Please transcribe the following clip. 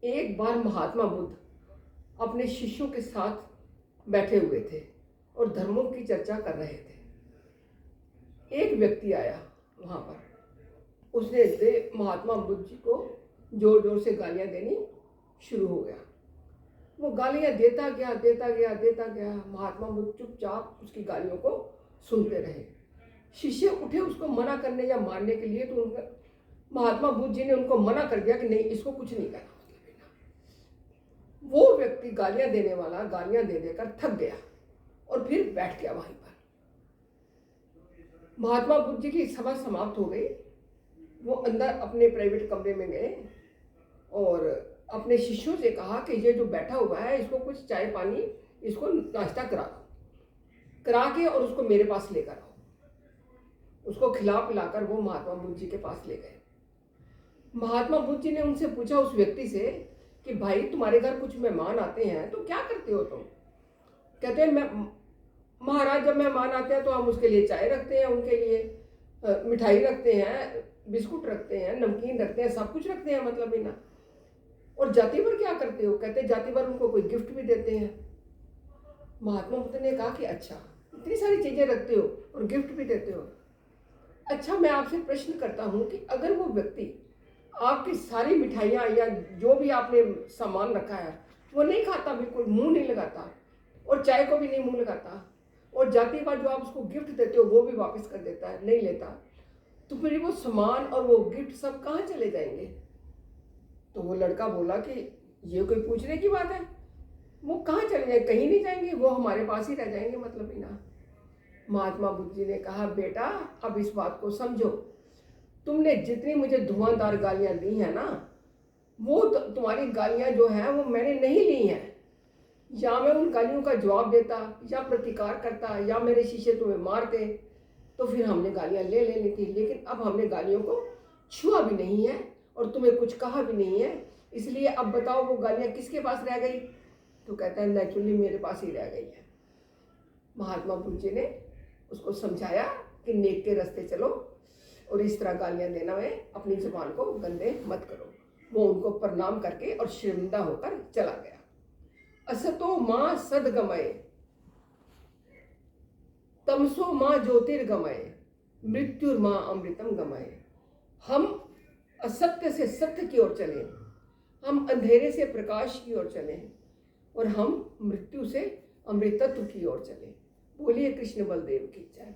एक बार महात्मा बुद्ध अपने शिष्यों के साथ बैठे हुए थे और धर्मों की चर्चा कर रहे थे। एक व्यक्ति आया वहां पर, उसने महात्मा बुद्ध जी को जोर जोर से गालियां देनी शुरू हो गया। वो गालियां देता गया। महात्मा बुद्ध चुपचाप उसकी गालियों को सुनते रहे। शिष्य उठे उसको मना करने या मारने के लिए, तो उनका महात्मा बुद्ध जी ने उनको मना कर दिया कि नहीं, इसको कुछ नहीं करना। वो व्यक्ति गालियां देने वाला गालियां दे देकर थक गया और फिर बैठ गया वहीं पर। महात्मा बुद्ध जी की सभा समाप्त हो गई। वो अंदर अपने प्राइवेट कमरे में गए और अपने शिष्यों से कहा कि ये जो बैठा हुआ है, इसको कुछ चाय पानी, इसको नाश्ता करा के और उसको मेरे पास लेकर आओ। उसको खिला पिलाकर वो महात्मा बुद्ध जी के पास ले गए। महात्मा बुद्ध जी ने उनसे पूछा, उस व्यक्ति से, कि भाई तुम्हारे घर कुछ मेहमान आते हैं तो क्या करते हो तुम? कहते हैं महाराज, जब मेहमान आते हैं तो हम उसके लिए चाय रखते हैं, उनके लिए मिठाई रखते हैं, बिस्कुट रखते हैं, नमकीन रखते हैं, सब कुछ रखते हैं, मतलब ही ना। और जाति भर क्या करते हो? कहते जाति भर उनको कोई गिफ्ट भी देते हैं। महात्मा बुद्ध ने कहा कि अच्छा, इतनी सारी चीजें रखते हो और गिफ्ट भी देते हो। अच्छा, मैं आपसे प्रश्न करता हूं कि अगर वो व्यक्ति आपकी सारी मिठाइयाँ या जो भी आपने सामान रखा है वो नहीं खाता, बिल्कुल मुंह नहीं लगाता, और चाय को भी नहीं मुंह लगाता, और जाति बार जो आप उसको गिफ्ट देते हो वो भी वापस कर देता है, नहीं लेता, तो फिर वो सामान और वो गिफ्ट सब कहाँ चले जाएंगे? तो वो लड़का बोला कि ये कोई पूछने की बात है, वो कहाँ चले जाएंगे? कहीं नहीं जाएंगे, वो हमारे पास ही रह जाएंगे, मतलब ही ना। महात्मा बुद्ध जी ने कहा, बेटा अब इस बात को समझो, तुमने जितनी मुझे धुआंधार गालियां दी हैं ना, वो तुम्हारी गालियां जो हैं वो मैंने नहीं ली हैं। या मैं उन गालियों का जवाब देता या प्रतिकार करता या मेरे शिष्य तुम्हें मारते तो फिर हमने गालियां ले लेनी थी, लेकिन अब हमने गालियों को छुआ भी नहीं है और तुम्हें कुछ कहा भी नहीं है। इसलिए अब बताओ वो गालियां किसके पास रह गई? तो कहता है नेचुरली मेरे पास ही रह गई है। महात्मा बुद्ध जी ने उसको समझाया कि नेक के रास्ते चलो और इस तरह गालियां देना में अपनी जुबान को गंदे मत करो। वो उनको प्रणाम करके और शर्मिंदा होकर चला गया। असतो मां सदगमय, तमसो मां ज्योतिर्गमय, मृत्युर्मां अमृतम गमय। हम असत्य से सत्य की ओर चलें, हम अंधेरे से प्रकाश की ओर चलें, और हम मृत्यु से अमृतत्व की ओर चलें। बोलिए कृष्ण बलदेव की जय।